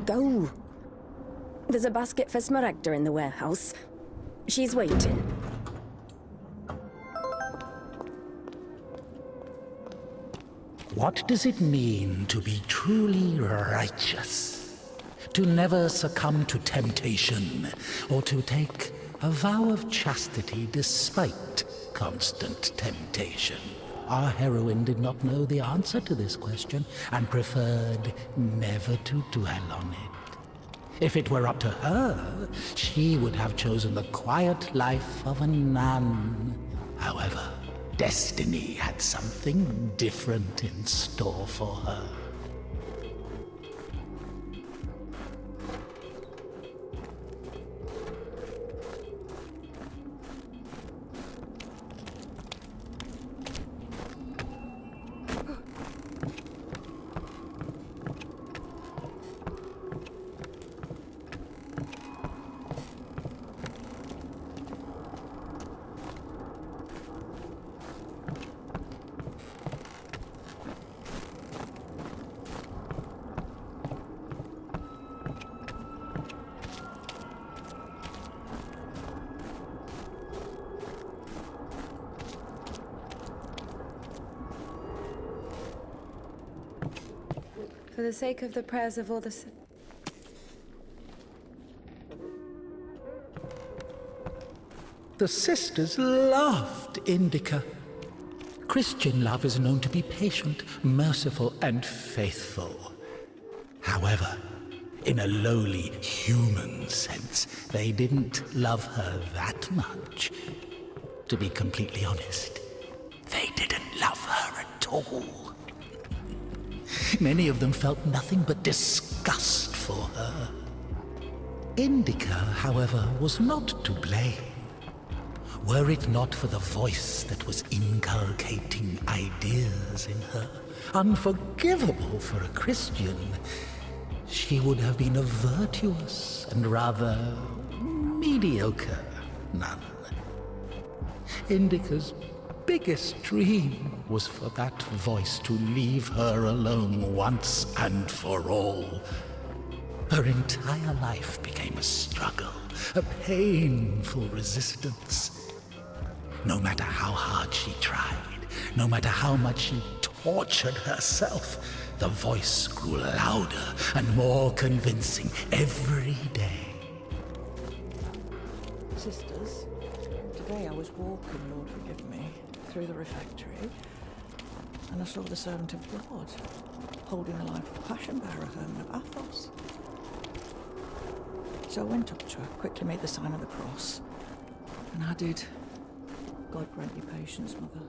Go. There's a basket for Smaragda in the warehouse. She's waiting. What does it mean to be truly righteous? To never succumb to temptation, or to take a vow of chastity despite constant temptation? Our heroine did not know the answer to this question and preferred never to dwell on it. If it were up to her, she would have chosen the quiet life of a nun. However, destiny had something different in store for her. For the sake of the prayers of all the... The sisters loved Indika. Christian love is known to be patient, merciful, and faithful. However, in a lowly human sense, they didn't love her that much. To be completely honest, they didn't love her at all. Many of them felt nothing but disgust for her. Indika, however, was not to blame. Were it not for the voice that was inculcating ideas in her, unforgivable for a Christian, she would have been a virtuous and rather mediocre nun. Indika's biggest dream was for that voice to leave her alone once and for all. Her entire life became a struggle, a painful resistance. No matter how hard she tried, no matter how much she tortured herself, the voice grew louder and more convincing every day. Sisters, today I was walking, Lord forgive me, through the refectory, and I saw the servant of God holding the life of Passion Bearer, Herman of Athos. So I went up to her, quickly made the sign of the cross, and added, God grant you patience, Mother.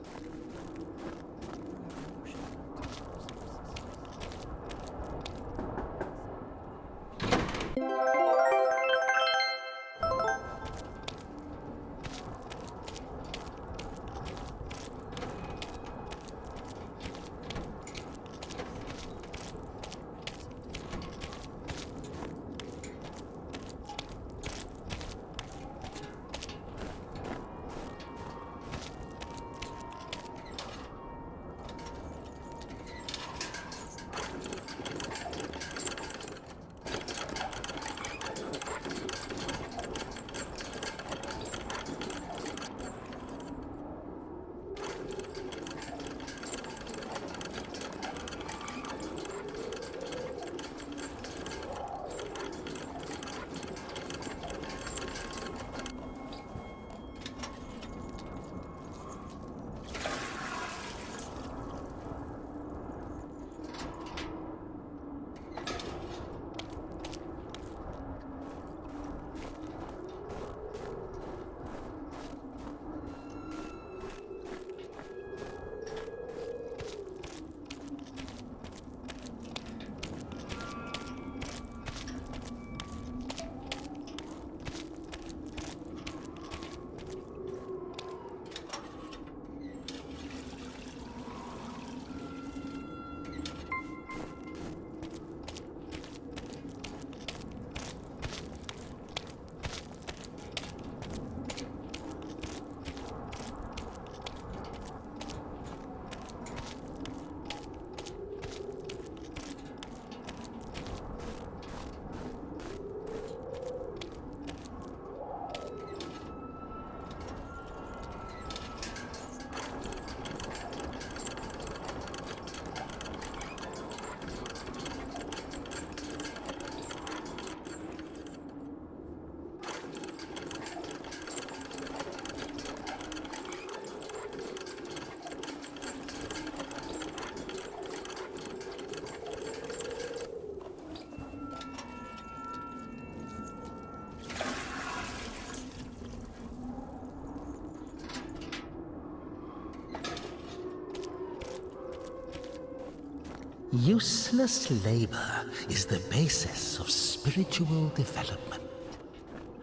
Useless labor is the basis of spiritual development.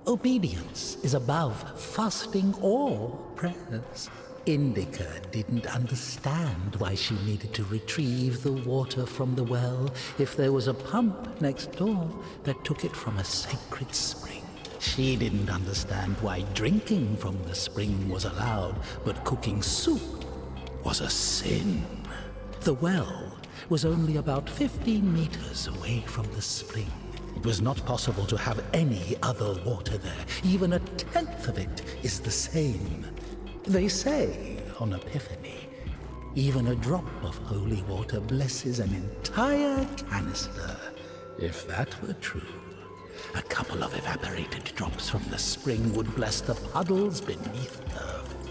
Obedience is above fasting or prayers. Indika didn't understand why she needed to retrieve the water from the well if there was a pump next door that took it from a sacred spring. She didn't understand why drinking from the spring was allowed, but cooking soup was a sin. The well was only about 15 meters away from the spring. It was not possible to have any other water there. Even a tenth of it is the same. They say, on Epiphany, even a drop of holy water blesses an entire canister. If that were true, a couple of evaporated drops from the spring would bless the puddles beneath her feet.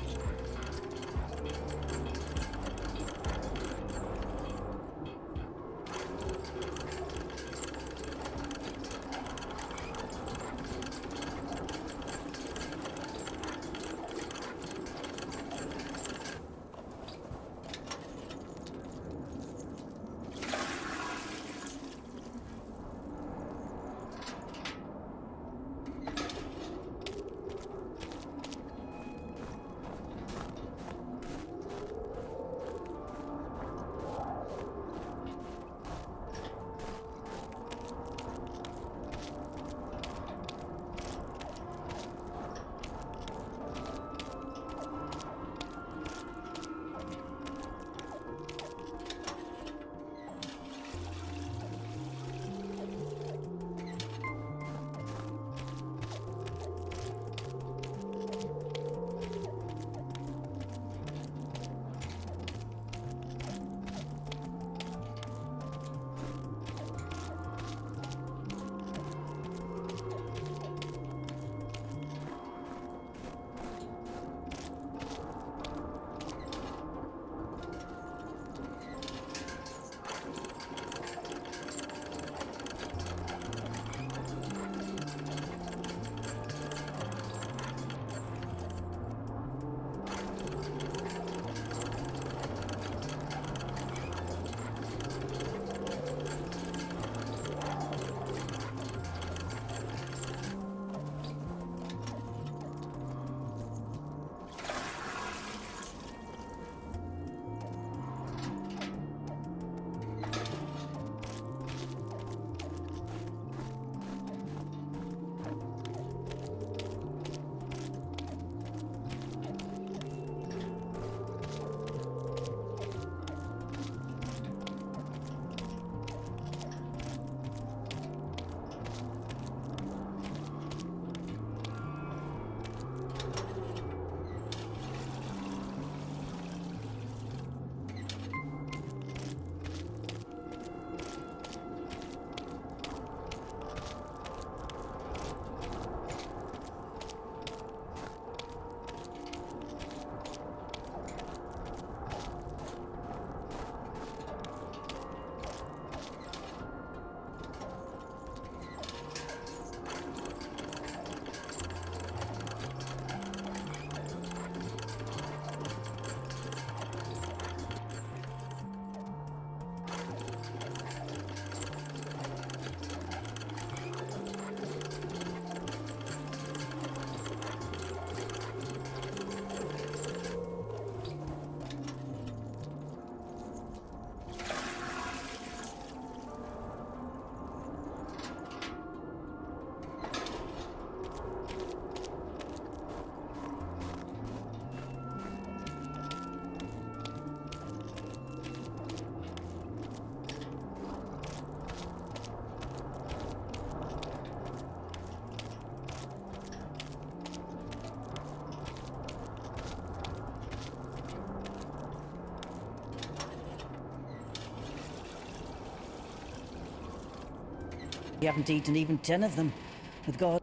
You haven't eaten even 10 of them. With God.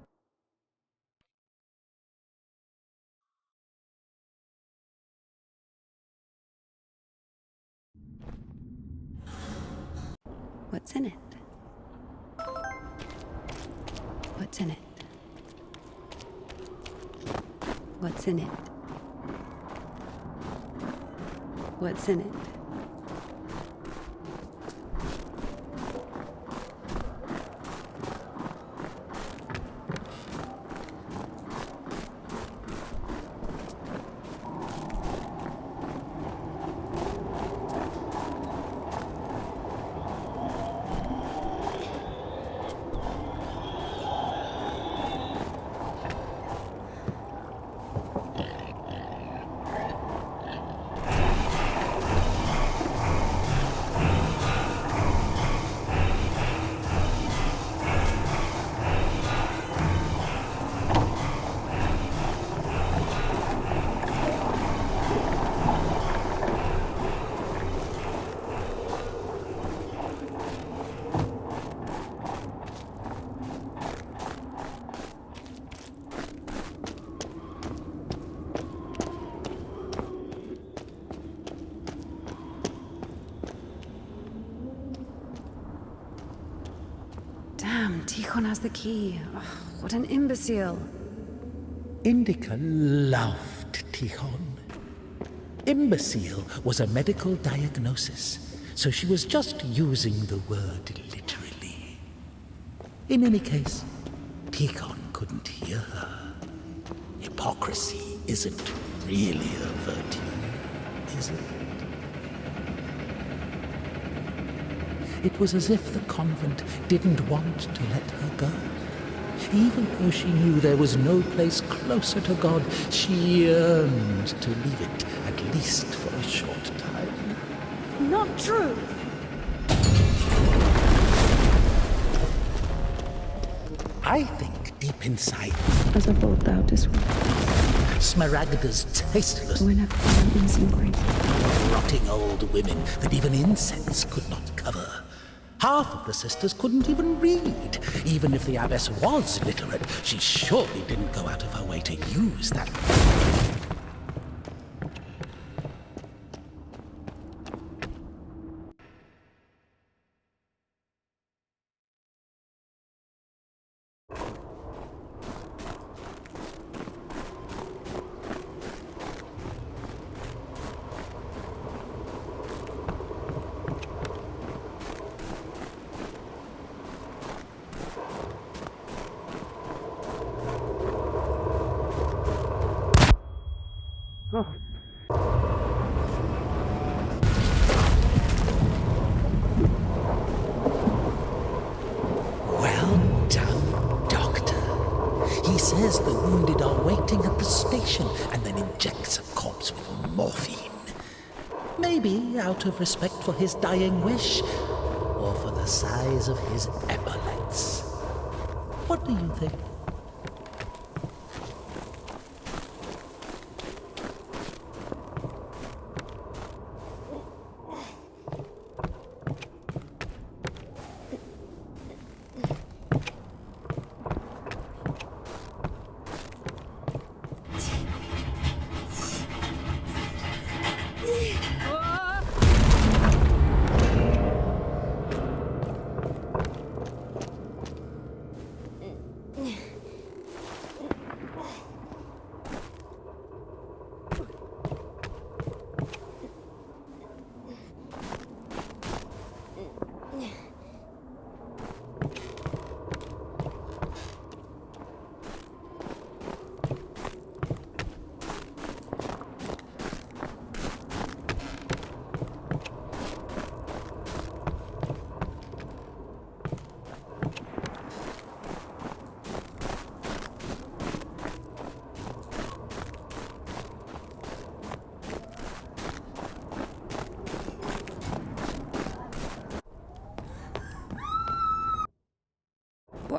What's in it? What's in it? What's in it? What's in it? Damn, Tikhon has the key. Ugh, what an imbecile. Indika loved Tikhon. Imbecile was a medical diagnosis, so she was just using the word literally. In any case, Tikhon couldn't hear her. Hypocrisy isn't really a virtue, is it? It was as if the convent didn't want to let her go. Even though she knew there was no place closer to God, she yearned to leave it, at least for a short time. Not true. I think deep inside, As a bolt thou didst Smaragda's tasteless, when I've found innocent grace. rotting old women that even incense could not cover. Half of the sisters couldn't even read. Even if the abbess was literate, she surely didn't go out of her way to use that. Well done, Doctor. He says the wounded are waiting at the station and then injects a corpse with morphine. Maybe out of respect for his dying wish, or for the size of his epaulets. What do you think?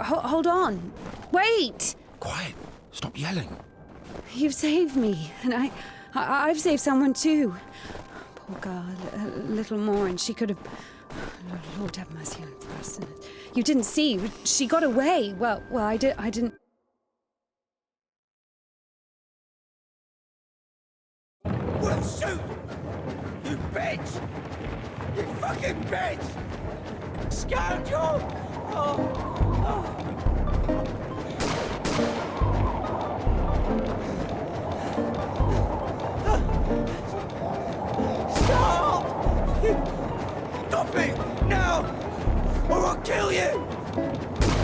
Hold on. Wait! Quiet. Stop yelling. You've saved me, and I've saved someone too. Poor girl, a little more, and she could have. Lord have mercy on us. You didn't see. She got away. Well, I didn't. We'll shoot! You bitch! You fucking bitch! Scoundrel! Stop! Stop it! Now! Or I'll kill you!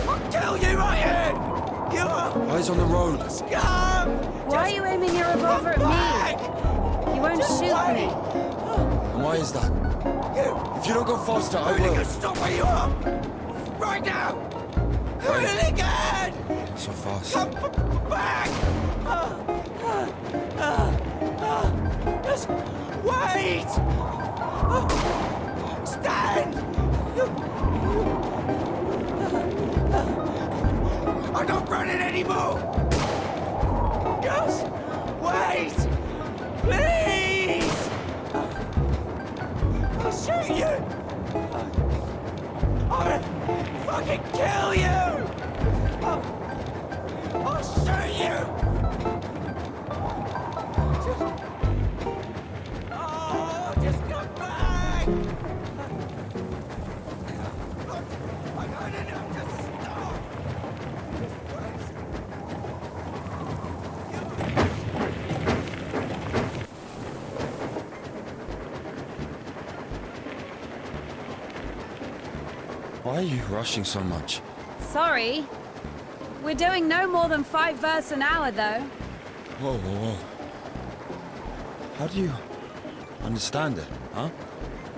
I'll kill you right here! You Eyes on the road. scum! Why are you aiming your revolver at Back! me? You won't Just shoot wait! me. And why is that? You If you don't go faster, I hooligan, will. stop where you are! Right now! Hooligan! So fast. Come back! Just wait! Stand! I'm not running anymore! Just wait! Please! I'll shoot you! I'll fucking kill you! I'll shoot you! Just come back! I've had enough. Just Why are you rushing so much? Sorry. We're doing no more than 5 verse an hour, though. Whoa, whoa, whoa. How do you understand it, huh?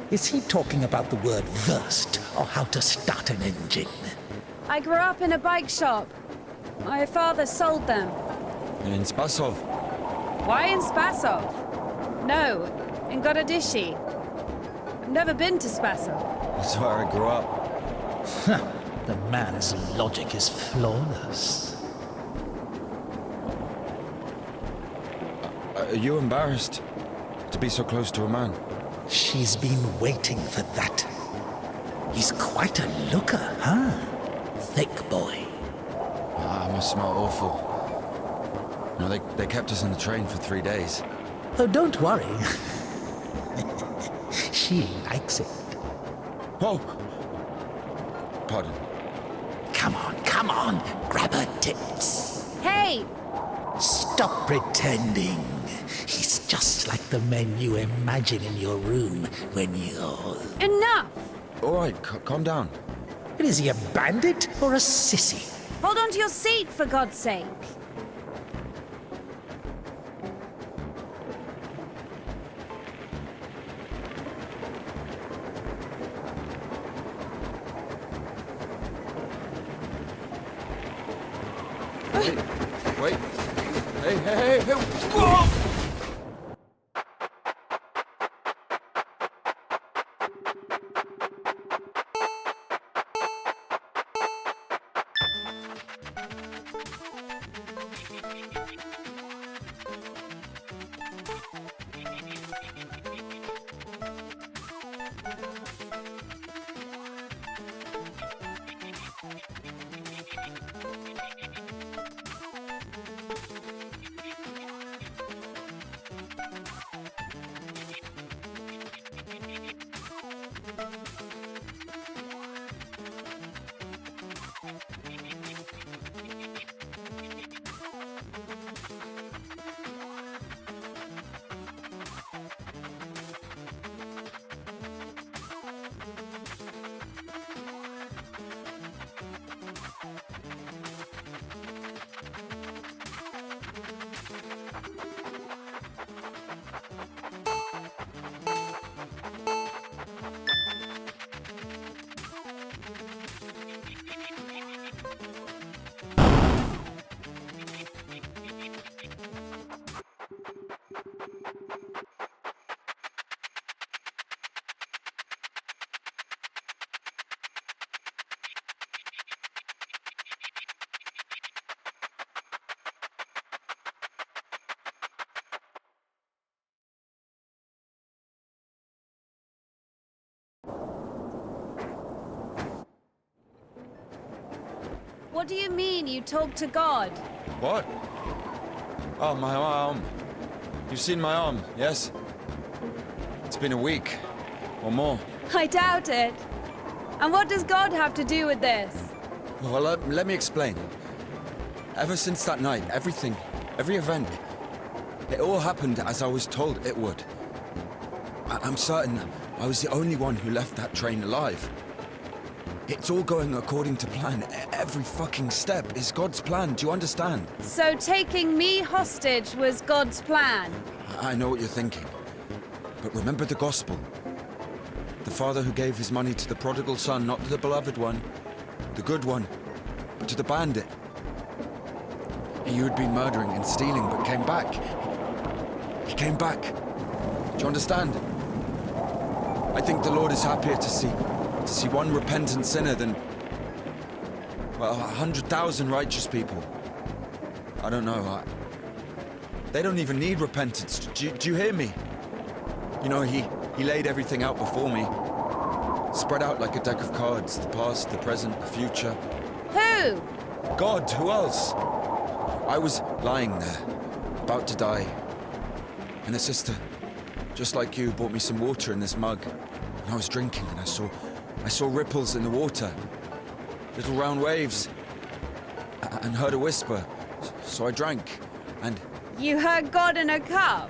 Is he talking about the word versed, or how to start an engine? I grew up in a bike shop. My father sold them. In Spassov? Why in Spassov? No, in Gorodishi. I've never been to Spassov. That's where I grew up. The man's logic is flawless. Are you embarrassed to be so close to a man? She's been waiting for that. He's quite a looker, huh? Thick boy. I must smell awful. No, they kept us in the train for 3 days. Oh, don't worry. She likes it. Whoa! Pardon. Come on, grab her tits. Hey! Stop pretending. He's just like the men you imagine in your room when you're... Enough! All right, calm down. Is he a bandit or a sissy? Hold on to your seat, for God's sake. Wait. Hey. Whoa! What do you mean you talk to God? What? Oh, my arm. You've seen my arm, yes? It's been a week. Or more. I doubt it. And what does God have to do with this? Well, let me explain. Ever since that night, everything, every event, it all happened as I was told it would. I'm certain I was the only one who left that train alive. It's all going according to plan. Every fucking step is God's plan, do you understand? So taking me hostage was God's plan? I know what you're thinking. But remember the gospel. The father who gave his money to the prodigal son, not to the beloved one, the good one, but to the bandit. He who had been murdering and stealing but came back. He came back. Do you understand? I think the Lord is happier to see one repentant sinner than, well, 100,000 righteous people. I don't know. They don't even need repentance. Do you hear me? You know, he laid everything out before me. Spread out like a deck of cards. The past, the present, the future. Who? God, who else? I was lying there, about to die. And a sister, just like you, brought me some water in this mug. And I was drinking and I saw ripples in the water. Little round waves. And heard a whisper. So I drank. And... You heard God in a cup?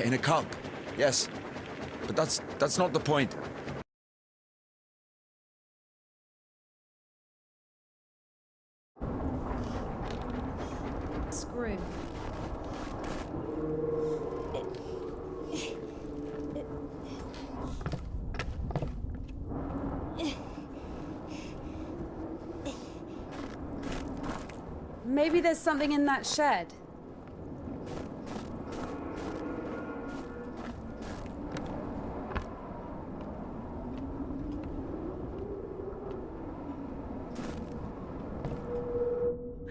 In a cup, yes. But that's not the point. screw. Maybe there's something in that shed.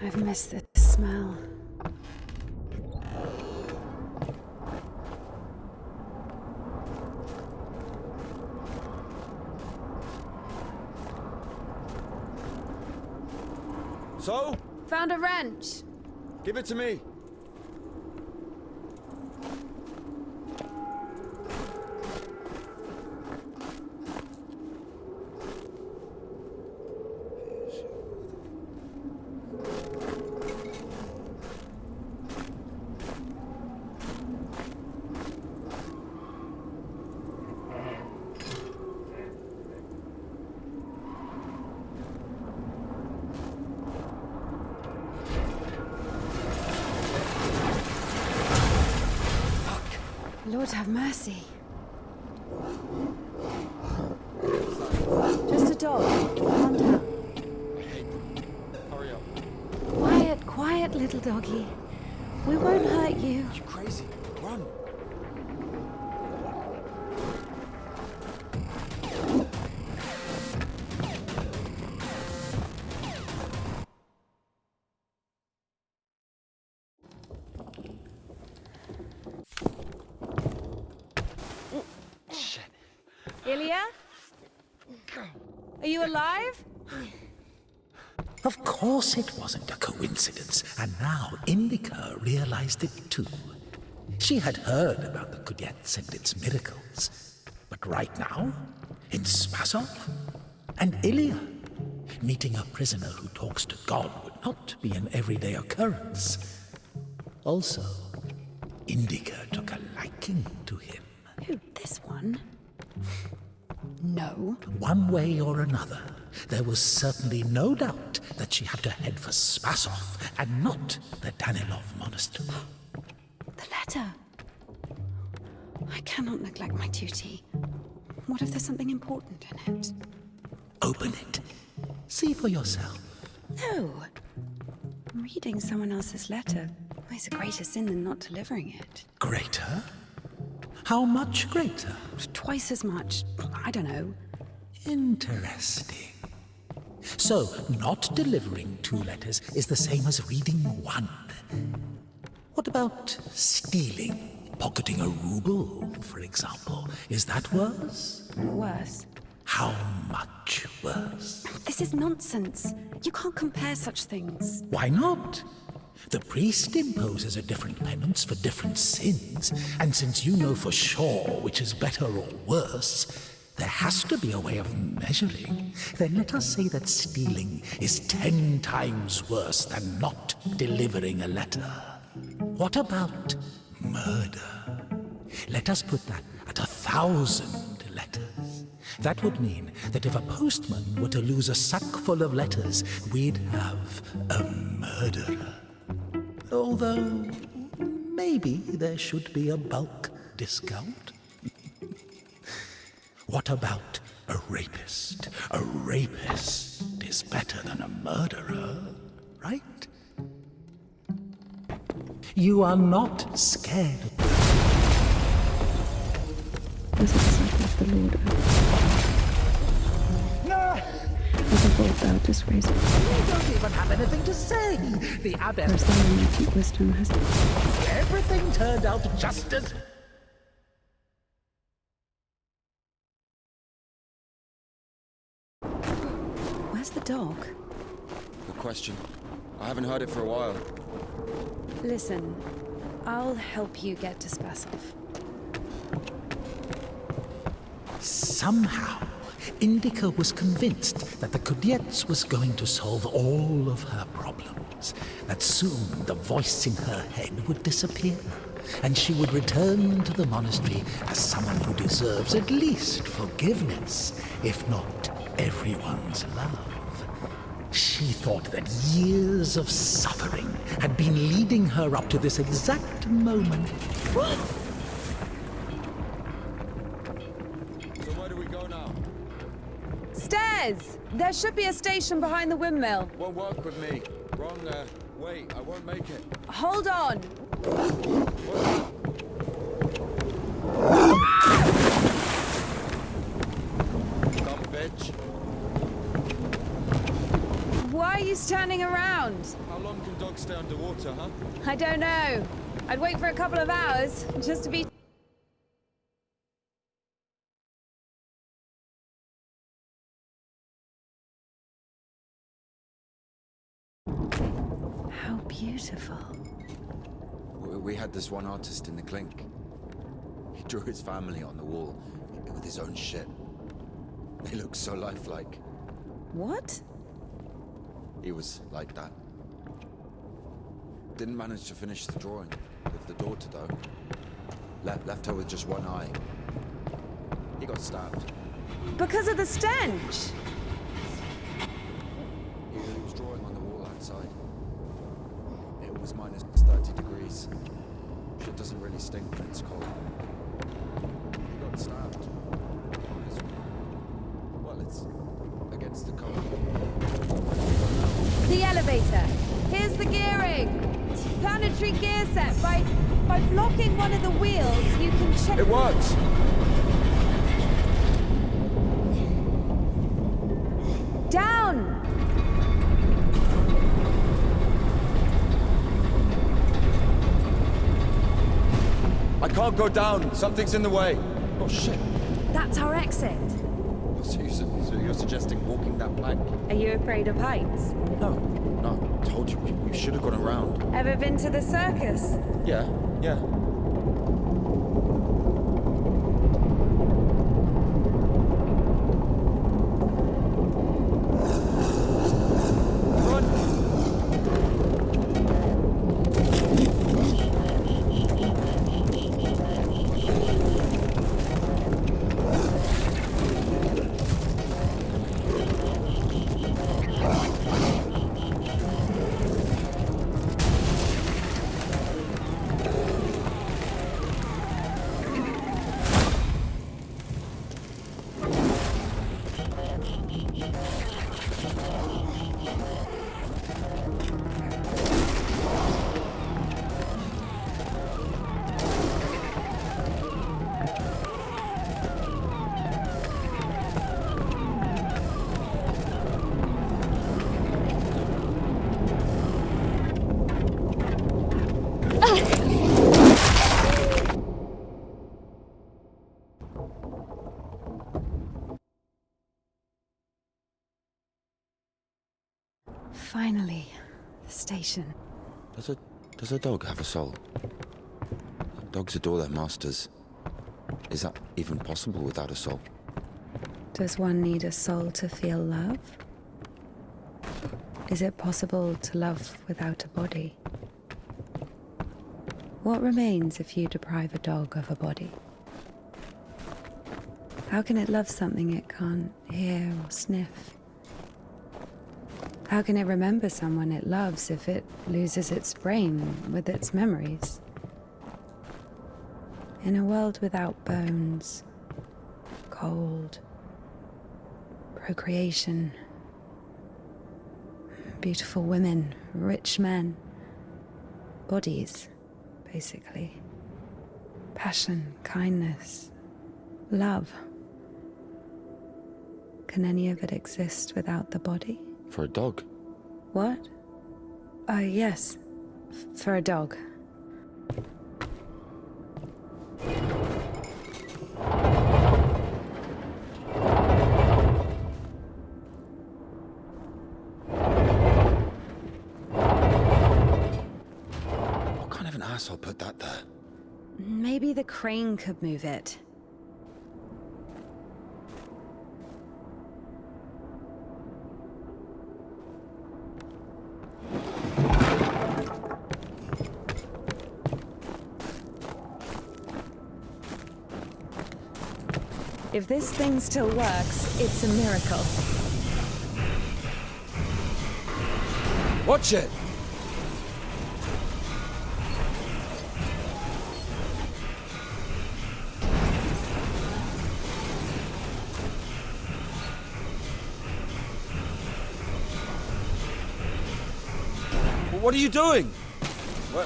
I've missed this smell. So? Found a wrench. Give it to me. Lord have mercy. Just a dog. Calm down. Hurry up. Quiet, quiet, little doggy. We won't hurt you. You crazy? Run. Ilya? Are you alive? Of course it wasn't a coincidence, and now Indika realized it too. She had heard about the Kudets and its miracles, but right now, in Spassov, and Ilya, meeting a prisoner who talks to God would not be an everyday occurrence. Also, Indika took a liking to him. Who, this one? No. One way or another, there was certainly no doubt that she had to head for Spassov and not the Danilov monastery. The letter. I cannot neglect my duty. What if there's something important in it? Open it. See for yourself. No. Reading someone else's letter is a greater sin than not delivering it. Greater? How much greater? Twice as much. I don't know. Interesting. So, not delivering 2 letters is the same as reading 1. What about stealing? Pocketing a ruble, for example. Is that worse? Worse. How much worse? This is nonsense. You can't compare such things. Why not? The priest imposes a different penance for different sins, and since you know for sure which is better or worse, there has to be a way of measuring. Then let us say that stealing is 10 times worse than not delivering a letter. What about murder? Let us put that at 1,000 letters. That would mean that if a postman were to lose a sack full of letters, we'd have a murderer. Although, maybe there should be a bulk discount. What about a rapist? A rapist is better than a murderer, right? You are not scared. As a disciple of the Lord, as a bold thou disgraceful. You don't even have anything to say. The abbess. Whereas thy omnipotent wisdom has... Everything turned out just as... Where's the dog? Good question. I haven't heard it for a while. Listen, I'll help you get to Spassov. Somehow, Indika was convinced that the Kudets was going to solve all of her problems, that soon the voice in her head would disappear, and she would return to the monastery as someone who deserves at least forgiveness, if not everyone's love. She thought that years of suffering had been leading her up to this exact moment. So where do we go now? Stairs! There should be a station behind the windmill. Won't work with me. Wrong, wait, I won't make it. Hold on! Dumb bitch. Why are you standing around? How long can dogs stay underwater, huh? I don't know. I'd wait for a couple of hours, just to be... How beautiful. We had this one artist in the clink. He drew his family on the wall with his own shit. They look so lifelike. What? He was like that. Didn't manage to finish the drawing of the daughter, though. Left her with just one eye. He got stabbed. Because of the stench! He was drawing on the wall outside. It was minus 30 degrees. Shit doesn't really stink when it's cold. He got stabbed. Because, well, it's against the code. The elevator! Here's the gearing! Planetary gear set. By blocking one of the wheels, you can check... It works! Down! I can't go down. Something's in the way. Oh, shit. That's our exit. So you're suggesting walking that plank? Are you afraid of heights? No. I told you, we should have gone around. Ever been to the circus? Yeah. Finally, the station. Does a dog have a soul? Dogs adore their masters. Is that even possible without a soul? Does one need a soul to feel love? Is it possible to love without a body? What remains if you deprive a dog of a body? How can it love something it can't hear or sniff? How can it remember someone it loves if it loses its brain with its memories? In a world without bones, cold, procreation, beautiful women, rich men, bodies, basically. Passion, kindness, love. Can any of it exist without the body? For a dog? What? Yes. For a dog. What kind of an asshole put that there? Maybe the crane could move it. If this thing still works, it's a miracle. Watch it! What are you doing?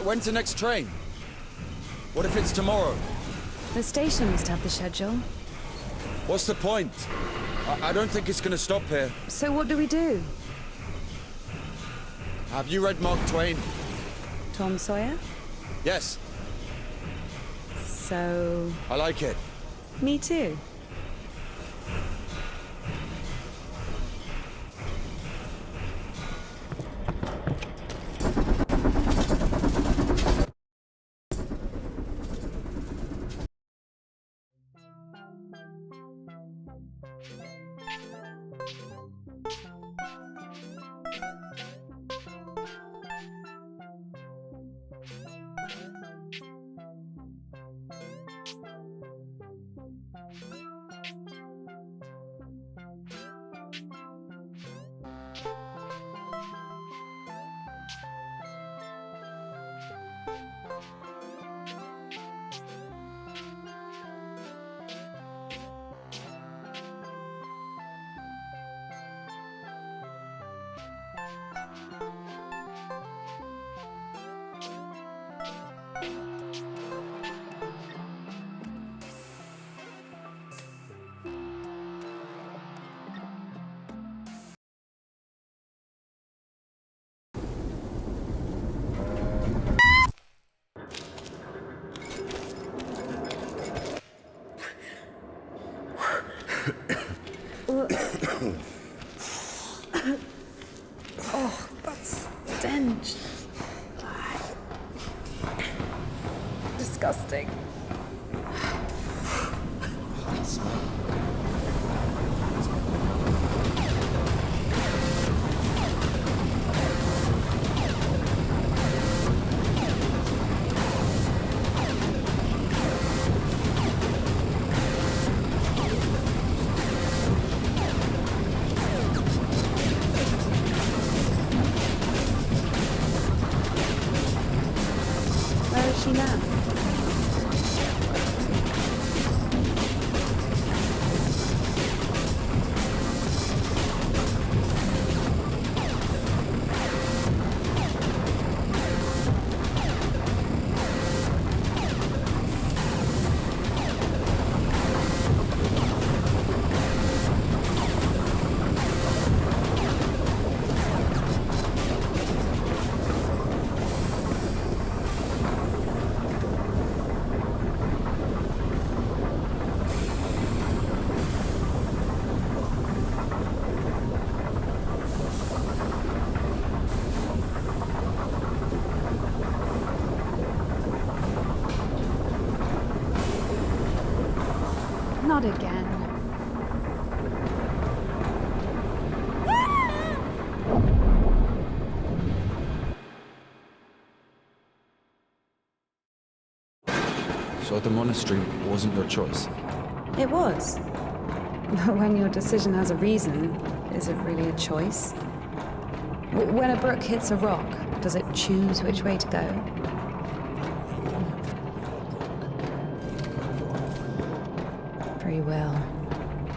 When's the next train? What if it's tomorrow? The station must have the schedule. What's the point? I don't think it's gonna stop here. So what do we do? Have you read Mark Twain? Tom Sawyer? Yes, So... I like it. me too. Oh, that's stench. Disgusting. Where is she now? Not again. So the monastery wasn't your choice? It was. But when your decision has a reason, is it really a choice? When a brook hits a rock, does it choose which way to go? Very well.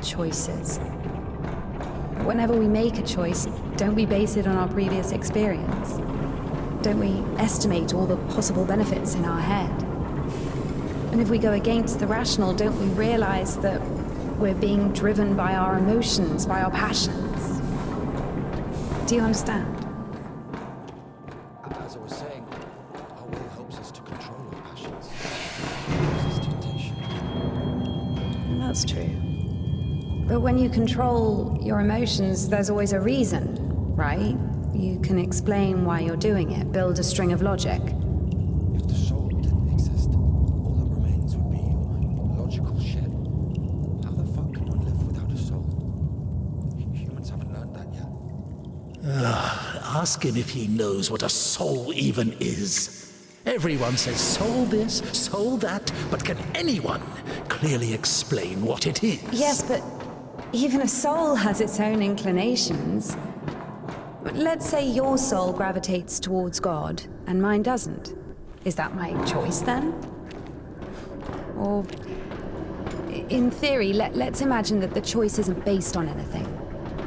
Choices. But whenever we make a choice, don't we base it on our previous experience? Don't we estimate all the possible benefits in our head? And if we go against the rational, don't we realize that we're being driven by our emotions, by our passions? Do you understand? As I was saying, our will helps us to control our passions. Resist temptation. That's true. But when you control your emotions, there's always a reason, right? You can explain why you're doing it, build a string of logic. If the soul didn't exist, all that remains would be your logical shit. How the fuck can one live without a soul? Humans haven't learned that yet. Ask him if he knows what a soul even is. Everyone says soul this, soul that, but can anyone clearly explain what it is? Yes, but even a soul has its own inclinations. let's say your soul gravitates towards God and mine doesn't. Is that my choice then? Or, in theory, let's imagine that the choice isn't based on anything.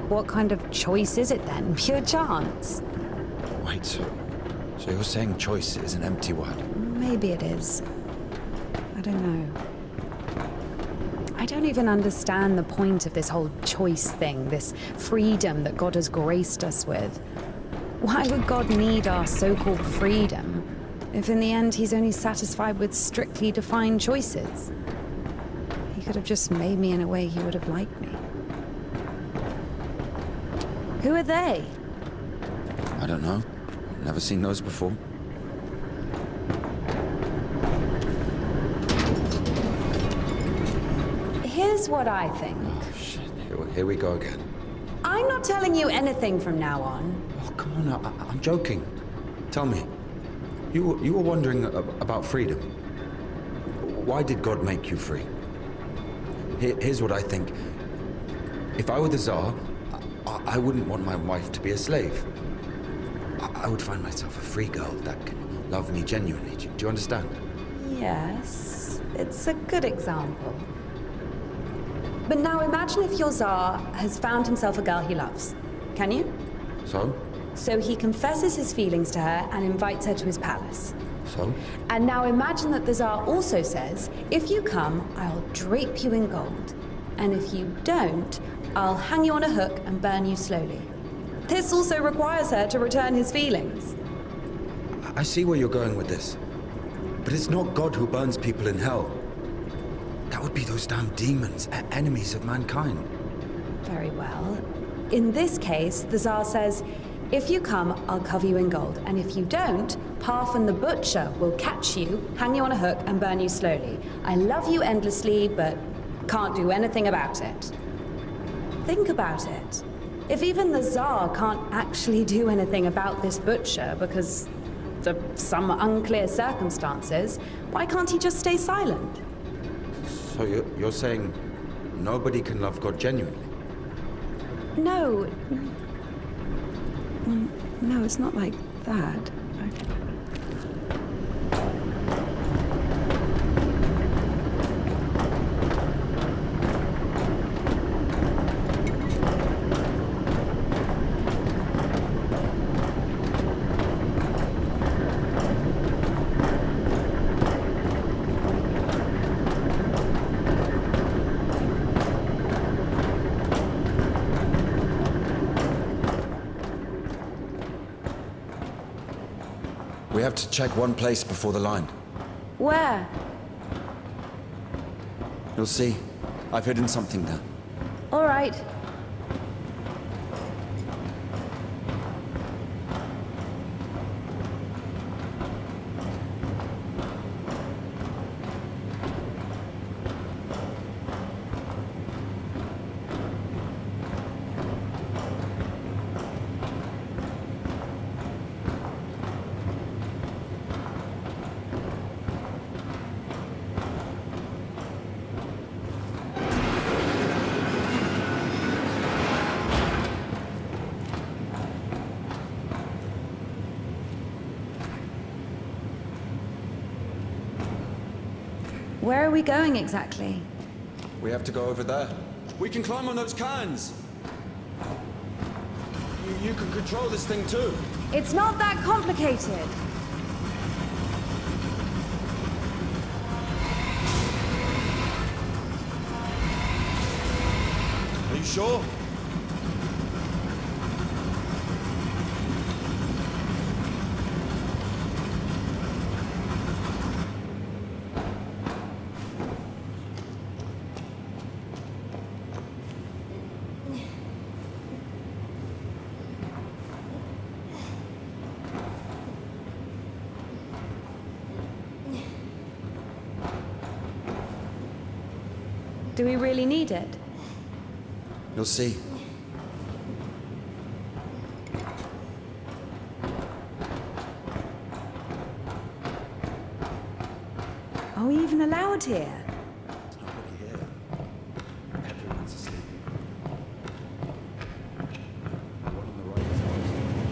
What kind of choice is it then? Pure chance? Wait, so you're saying choice is an empty word? Maybe it is. I don't know. I don't even understand the point of this whole choice thing, this freedom that God has graced us with. Why would God need our so-called freedom if in the end he's only satisfied with strictly defined choices? He could have just made me in a way he would have liked me. Who are they? I don't know. Never seen those before. Here's what I think. Oh, shit. Here we go again. I'm not telling you anything from now on. Oh, come on. I'm joking. Tell me. You were wondering about freedom. Why did God make you free? Here's what I think. If I were the Tsar, I wouldn't want my wife to be a slave. I would find myself a free girl that can love me genuinely. Do you understand? Yes, it's a good example. But now imagine if your Tsar has found himself a girl he loves. Can you? So? So he confesses his feelings to her and invites her to his palace. So? And now imagine that the Tsar also says, if you come, I'll drape you in gold. And if you don't, I'll hang you on a hook and burn you slowly. This also requires her to return his feelings. I see where you're going with this. But it's not God who burns people in hell. That would be those damn demons, enemies of mankind. Very well. In this case, the Tsar says, if you come, I'll cover you in gold. And if you don't, Parfin the Butcher will catch you, hang you on a hook, and burn you slowly. I love you endlessly, but can't do anything about it. Think about it. If even the Tsar can't actually do anything about this butcher because of some unclear circumstances, why can't he just stay silent? So you're saying nobody can love God genuinely? No. No, it's not like that. We have to check one place before the line. Where? You'll see. I've hidden something there. All right. Where are we going exactly? We have to go over there. We can climb on those cans! You can control this thing too. It's not that complicated. Are you sure? Do we really need it? You'll see. Are we even allowed here? Nobody here. Everyone's asleep. The one on the right is ours.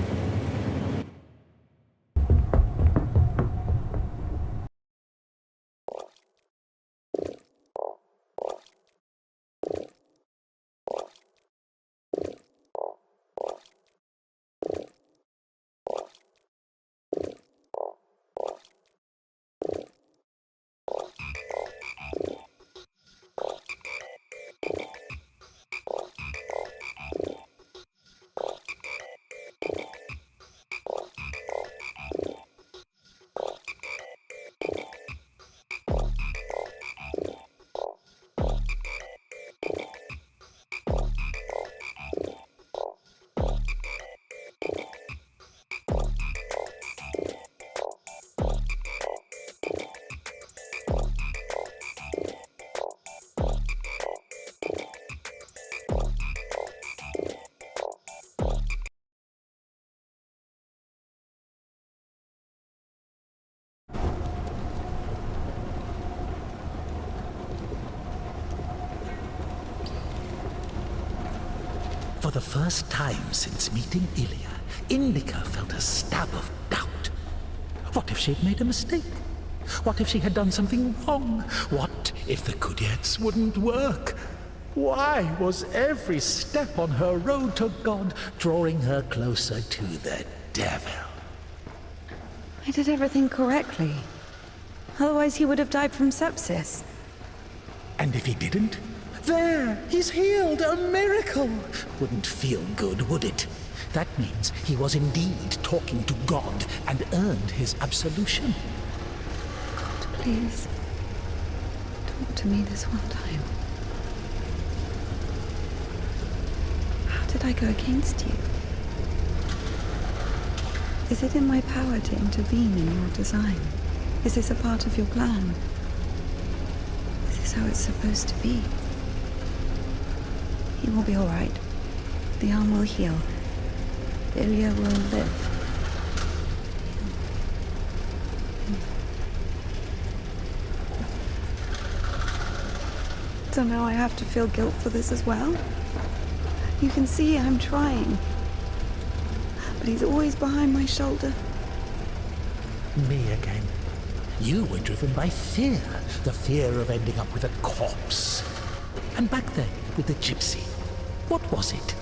the first time since meeting Ilya, Indika felt a stab of doubt. What if she'd made a mistake? What if she had done something wrong? What if the Kudyets wouldn't work? Why was every step on her road to God drawing her closer to the devil? I did everything correctly. Otherwise he would have died from sepsis. And if he didn't? There! He's healed! A miracle! Wouldn't feel good, would it? That means he was indeed talking to God and earned his absolution. God, please. Talk to me this one time. How did I go against you? Is it in my power to intervene in your design? Is this a part of your plan? Is this how it's supposed to be? He will be all right. The arm will heal. Ilya will live. So now I have to feel guilt for this as well? You can see I'm trying. But he's always behind my shoulder. Me again. You were driven by fear. The fear of ending up with a corpse. And back then, with the gypsy, what was it?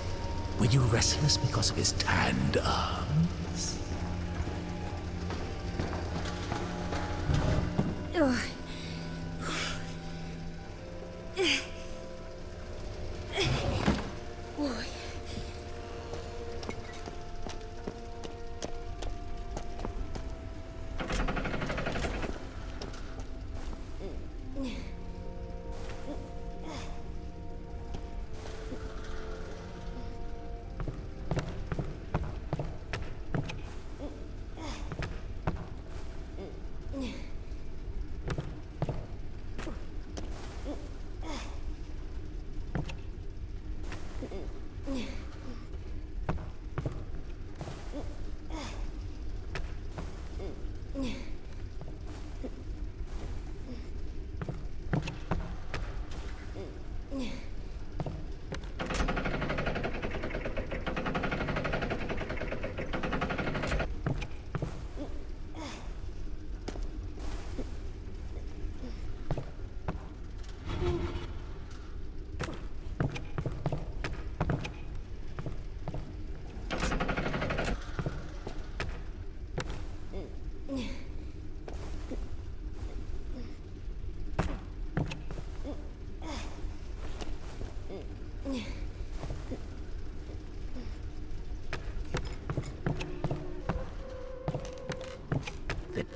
Were you restless because of his tanned arms?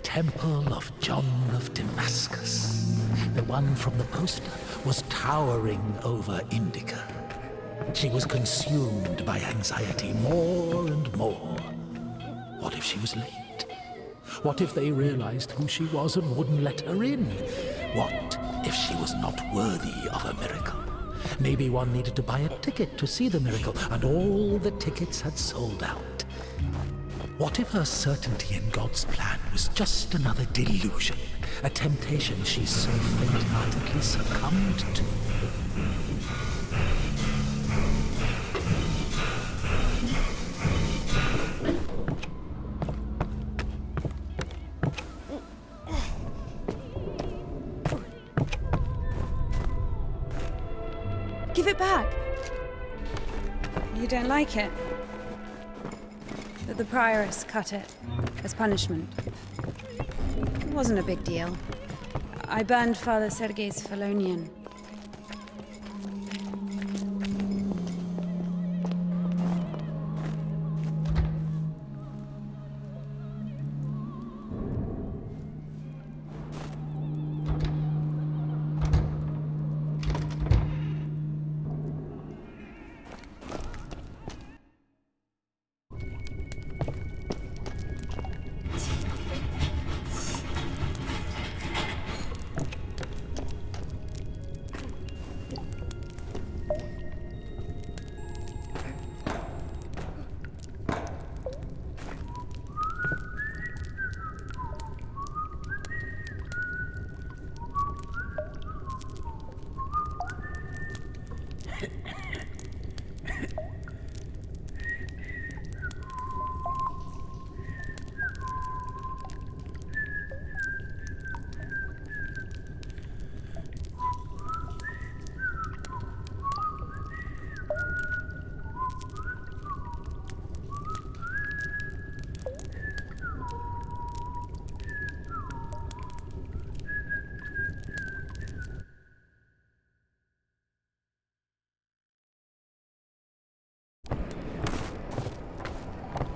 Temple of John of Damascus. The one from the poster was towering over Indika. She was consumed by anxiety more and more. What if she was late? What if they realized who she was and wouldn't let her in? What if she was not worthy of a miracle? Maybe one needed to buy a ticket to see the miracle, and all the tickets had sold out. What if her certainty in God's plan was just another delusion, a temptation she so faint-heartedly succumbed to? Give it back! You don't like it? But the prioress cut it as punishment. It wasn't a big deal. I burned Father Sergei's Felonian.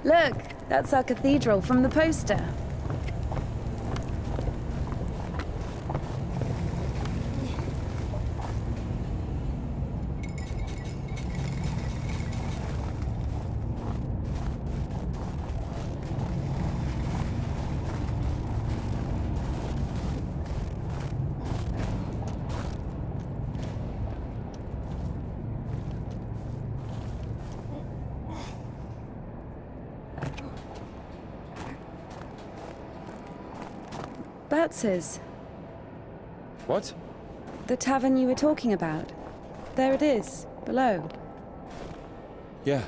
Look, that's our cathedral from the poster. Batz's. What? The tavern you were talking about. There it is, below. Yeah.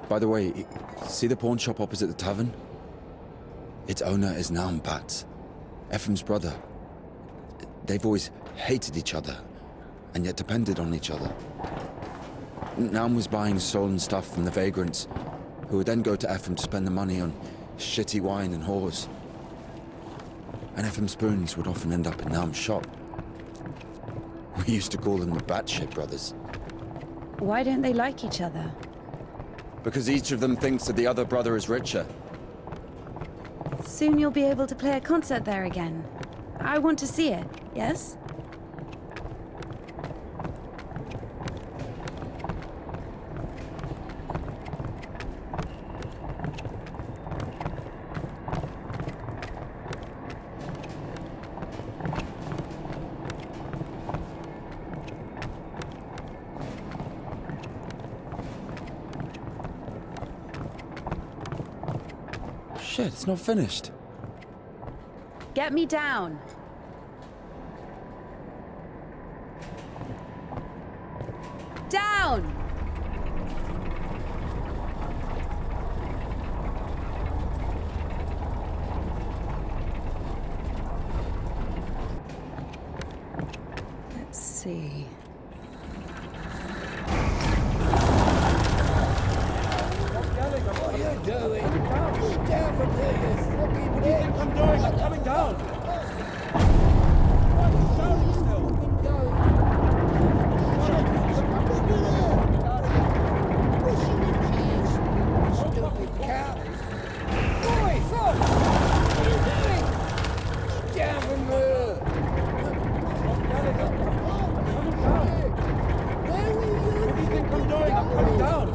By the way, see the pawn shop opposite the tavern? Its owner is Naum Batz, Ephraim's brother. They've always hated each other, and yet depended on each other. Naum was buying stolen stuff from the vagrants, who would then go to Ephraim to spend the money on shitty wine and whores. And Ephraim's spoons would often end up in Naum's shop. We used to call them the Batshit brothers. Why don't they like each other? Because each of them thinks that the other brother is richer. Soon you'll be able to play a concert there again. I want to see it, yes? Shit, it's not finished. Get me down. Down! Let's see. What are you doing? Get down from here, you fucking bitch! I'm doing? I'm coming down! What are you shouting still? Stupid cow! Boy, fuck! What are you doing? Get down from here! Where were you? What do you think I'm doing? I'm coming down!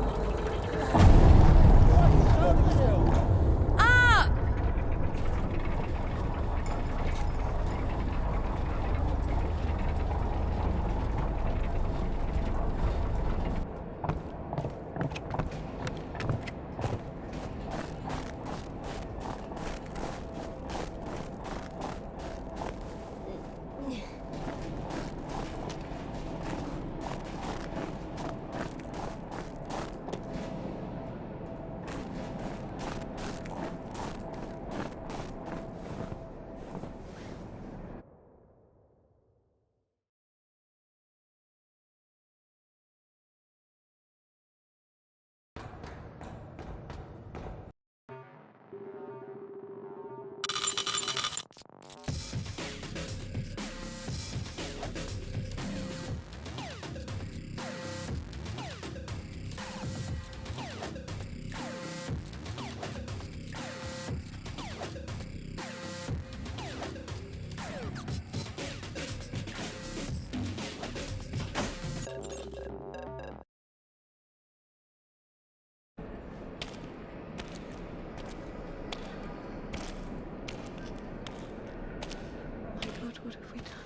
What have we done?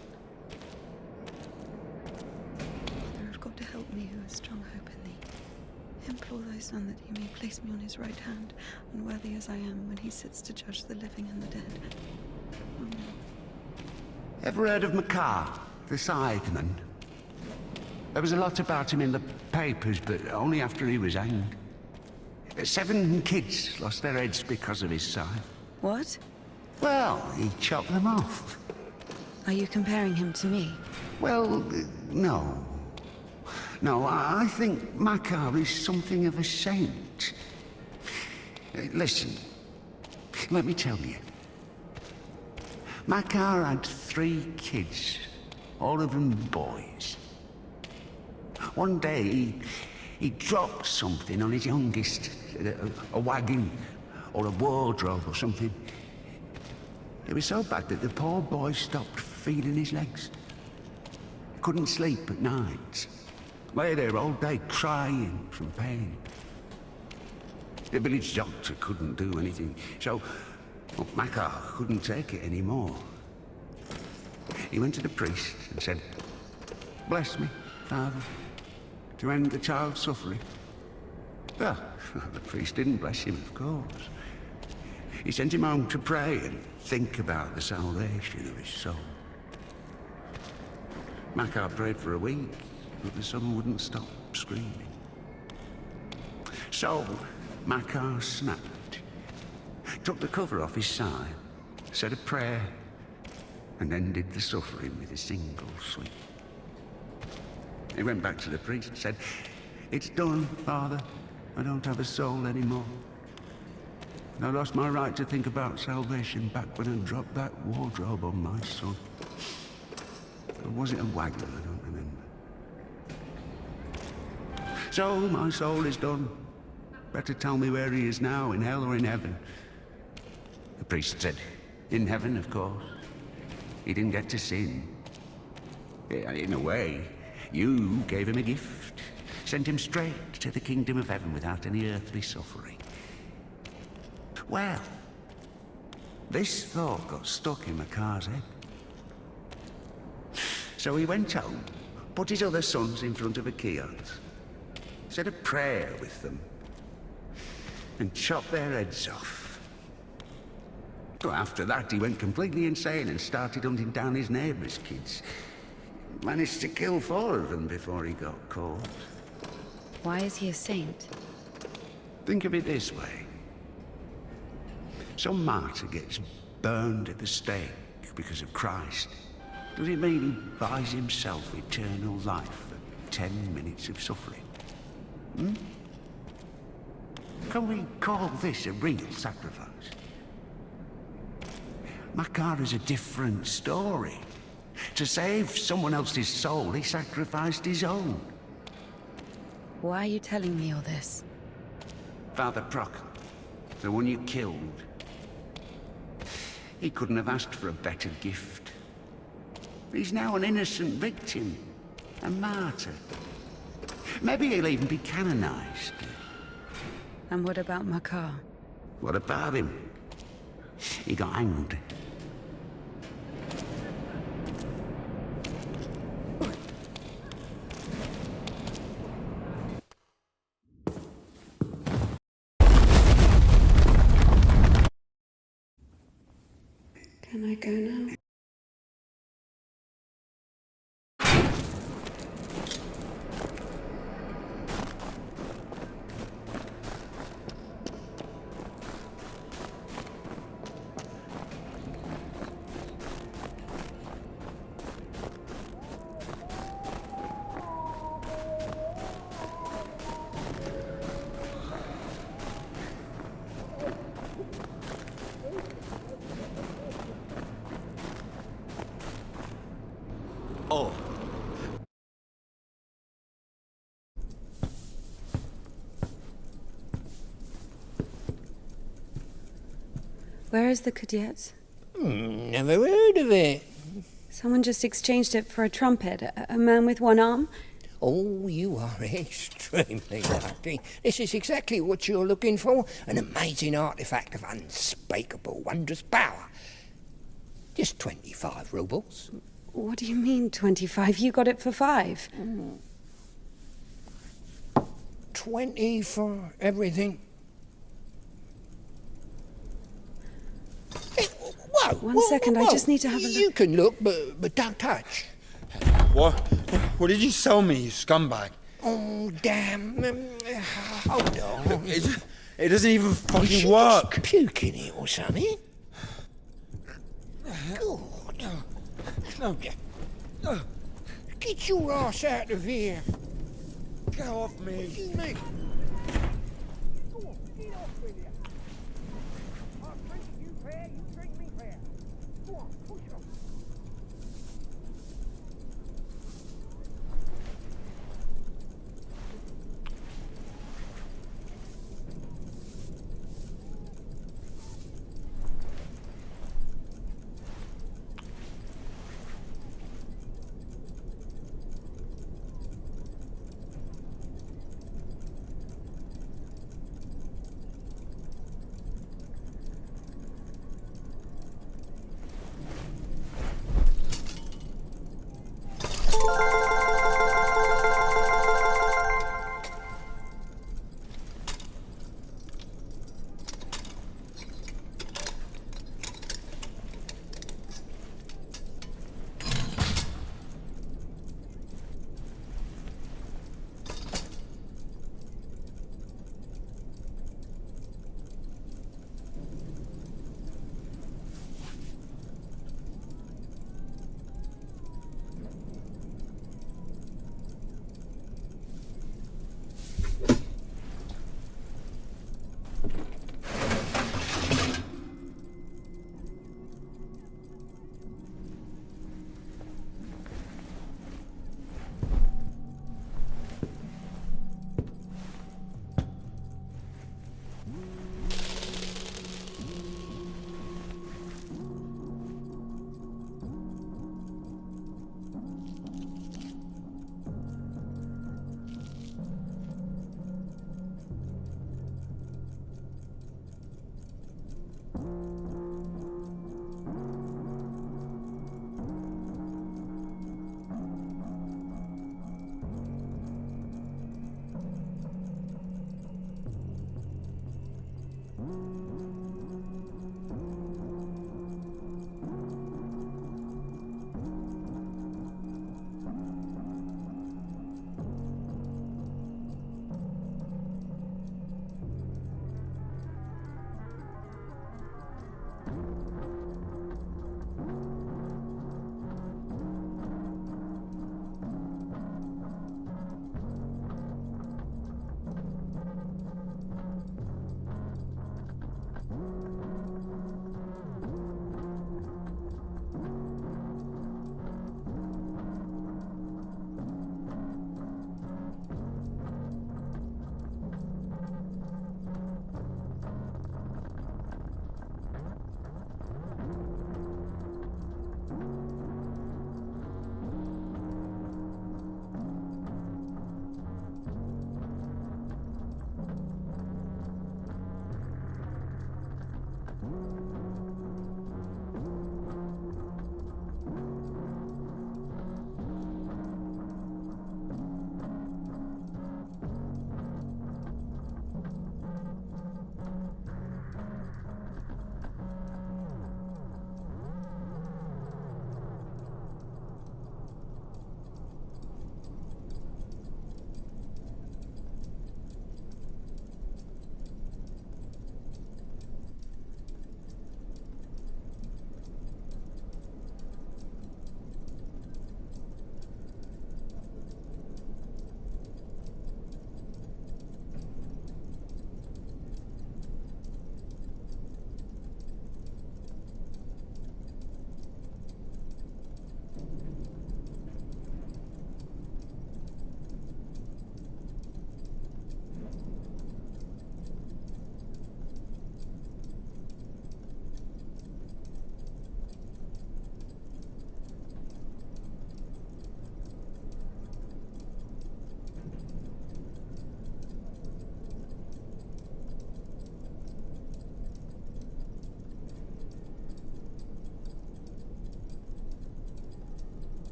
Father, have got to help me who has strong hope in thee. Implore thy Son that he may place me on his right hand, unworthy as I am when he sits to judge the living and the dead. Amen. Ever heard of Macar, the scytheman? There was a lot about him in the papers, but only after he was hanged. 7 kids lost their heads because of his scythe. What? Well, he chopped them off. Are you comparing him to me? Well, no. No, I think Macar is something of a saint. Listen, let me tell you. Macar had 3 kids, all of them boys. One day, he dropped something on his youngest, a wagon or a wardrobe or something. It was so bad that the poor boy stopped feeding his legs. Couldn't sleep at night. Lay there all day crying from pain. The village doctor couldn't do anything, so Macar couldn't take it anymore. He went to the priest and said, "Bless me, Father, to end the child's suffering." Well, the priest didn't bless him, of course. He sent him home to pray and think about the salvation of his soul. Macar prayed for a week, but the son wouldn't stop screaming. So Macar snapped, took the cover off his side, said a prayer, and ended the suffering with a single sweep. He went back to the priest and said, "It's done, Father. I don't have a soul anymore. I lost my right to think about salvation back when I dropped that wardrobe on my son. Or was it a wagon? I don't remember. So my soul is done. Better tell me where he is now, in hell or in heaven." The priest said, "In heaven, of course. He didn't get to sin. In a way, you gave him a gift. Sent him straight to the kingdom of heaven without any earthly suffering." Well, this thought got stuck in Macar's head. So he went home, put his other sons in front of a kiosk, said a prayer with them, and chopped their heads off. Well, after that, he went completely insane and started hunting down his neighbours' kids. Managed to kill 4 of them before he got caught. Why is he a saint? Think of it this way. Some martyr gets burned at the stake because of Christ. Does it mean he buys himself eternal life for 10 minutes of suffering? Can we call this a real sacrifice? Macar is a different story. To save someone else's soul, he sacrificed his own. Why are you telling me all this? Father Proc, the one you killed, he couldn't have asked for a better gift. He's now an innocent victim, a martyr. Maybe he'll even be canonized. And what about Macar? What about him? He got hanged. Can I go now? Oh. Where is the cadet? Never heard of it. Someone just exchanged it for a trumpet. A man with one arm? Oh, you are extremely lucky. This is exactly what you're looking for. An amazing artifact of unspeakable, wondrous power. Just 25 rubles. What do you mean, 25? You got it for 5. 20 for everything. Hey, whoa! One second, I just need to have a look. You can look, but don't touch. What? What did you sell me, you scumbag? Oh, damn. Hold on. It doesn't even fucking You work. just puke in it or something. God. Oh, get your ass out of here. Go off me. You make... Go on, get off with you. I'll drink you fair, you drink me fair. Go on, push off. Thank you.